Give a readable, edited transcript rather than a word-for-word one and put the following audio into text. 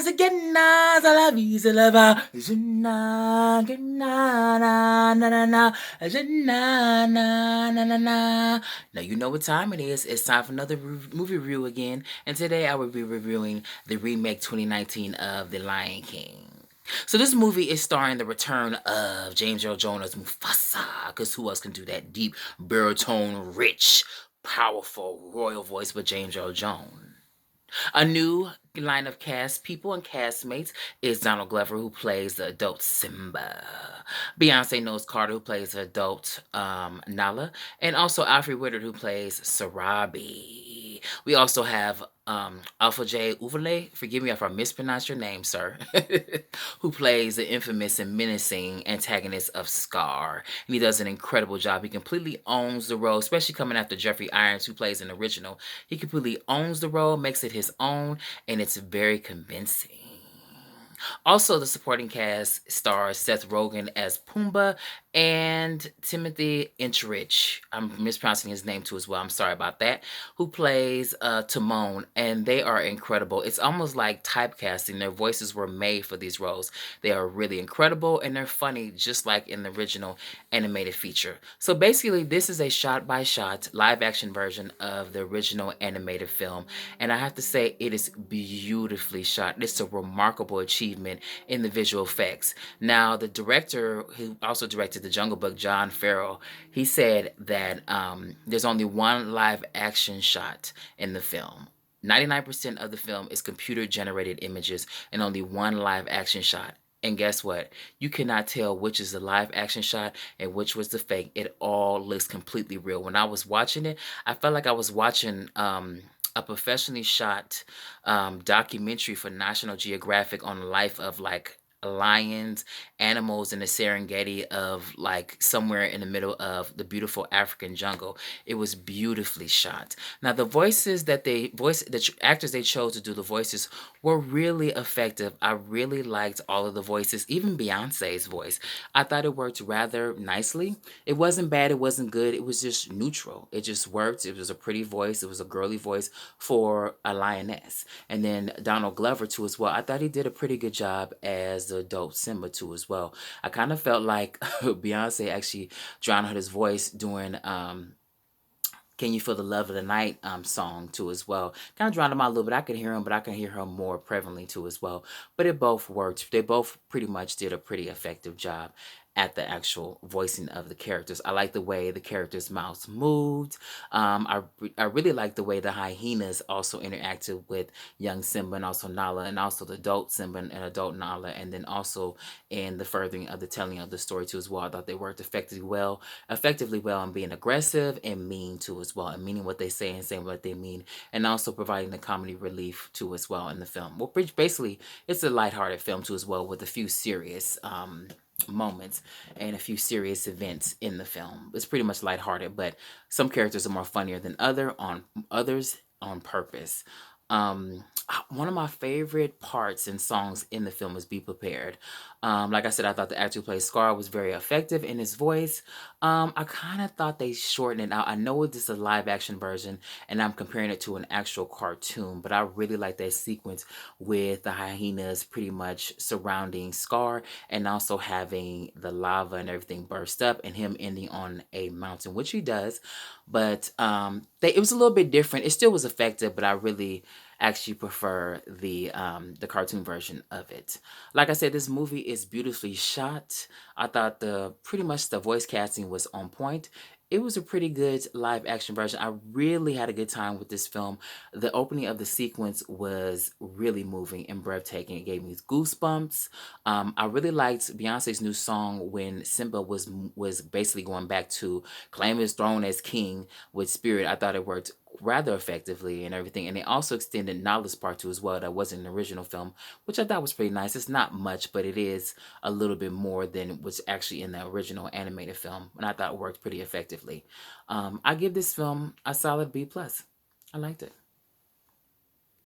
again, la vie, c'est la va. Je na, na, na, na, na, je na, na, na, na, na. Now you know what time it is. It's time for another movie review again. And today I will be reviewing the remake 2019 of The Lion King. So this movie is starring the return of James Earl Jones as Mufasa, because who else can do that deep, baritone, rich, powerful, royal voice but James Earl Jones? A new line of cast people and castmates is Donald Glover, who plays the adult Simba, Beyonce Knowles Carter, who plays the adult Nala, and also Alfred Woodard, who plays Sarabi. We also have Alpha J. Uvule, forgive me if I mispronounce your name, sir, who plays the infamous and menacing antagonist of Scar. And he does an incredible job. He completely owns the role, especially coming after Jeffrey Irons, who plays an original. He completely owns the role, makes it his own, and it's very convincing. Also, the supporting cast stars Seth Rogen as Pumbaa and Timothy Entridge. I'm mispronouncing his name too as well. I'm sorry about that. Who plays Timon, and they are incredible. It's almost like typecasting. Their voices were made for these roles. They are really incredible, and they're funny, just like in the original animated feature. So basically, this is a shot-by-shot live-action version of the original animated film, and I have to say it is beautifully shot. It's a remarkable achievement in the visual effects. Now, the director who also directed The Jungle Book, Jon Farrell, he said that there's only one live action shot in the film. 99% of the film is computer generated images and only one live action shot. And guess what? You cannot tell which is the live action shot and which was the fake. It all looks completely real. When I was watching it, I felt like I was watching a professionally shot documentary for National Geographic on the life of like lions, animals in the Serengeti of like somewhere in the middle of the beautiful African jungle. It was beautifully shot. Now the voices that the actors they chose to do the voices were really effective. I really liked all of the voices, even Beyonce's voice. I thought it worked rather nicely. It wasn't bad, it wasn't good, it was just neutral. It just worked. It was a pretty voice, it was a girly voice for a lioness. And then Donald Glover too as well. I thought he did a pretty good job as the adult Simba too as well. I kind of felt like Beyonce actually drowned out his voice doing Can You Feel the Love of the Night song too as well. Kind of drowned him out a little bit. I could hear him, but I can hear her more prevalently too as well. But it both worked. They both pretty much did a pretty effective job at the actual voicing of the characters. I like the way the characters' mouths moved. I really like the way the hyenas also interacted with young Simba and also Nala, and also the adult Simba and adult Nala, and then also in the furthering of the telling of the story too as well. I thought they worked effectively well in being aggressive and mean too as well, and meaning what they say and saying what they mean, and also providing the comedy relief too as well in the film. Well, basically, it's a lighthearted film too as well, with a few serious moments and a few serious events in the film. It's pretty much lighthearted, but some characters are more funnier than others on purpose. One of my favorite parts and songs in the film is Be Prepared. Like I said, I thought the actor who plays Scar was very effective in his voice. I kind of thought they shortened it out. I know this is a live action version and I'm comparing it to an actual cartoon, but I really like that sequence with the hyenas pretty much surrounding Scar and also having the lava and everything burst up and him ending on a mountain, which he does. But it was a little bit different. It still was effective, but I really actually prefer the cartoon version of it. Like I said, this movie is beautifully shot. I thought pretty much the voice casting was on point. It was a pretty good live action version. I really had a good time with this film. The opening of the sequence was really moving and breathtaking. It gave me goosebumps. I really liked Beyonce's new song when Simba was basically going back to claim his throne as king with Spirit. I thought it worked rather effectively and everything. And they also extended Nala's part too as well. That wasn't an original film, which I thought was pretty nice. It's not much, but it is a little bit more than was actually in the original animated film. And I thought it worked pretty effectively. I give this film a solid B+. I liked it.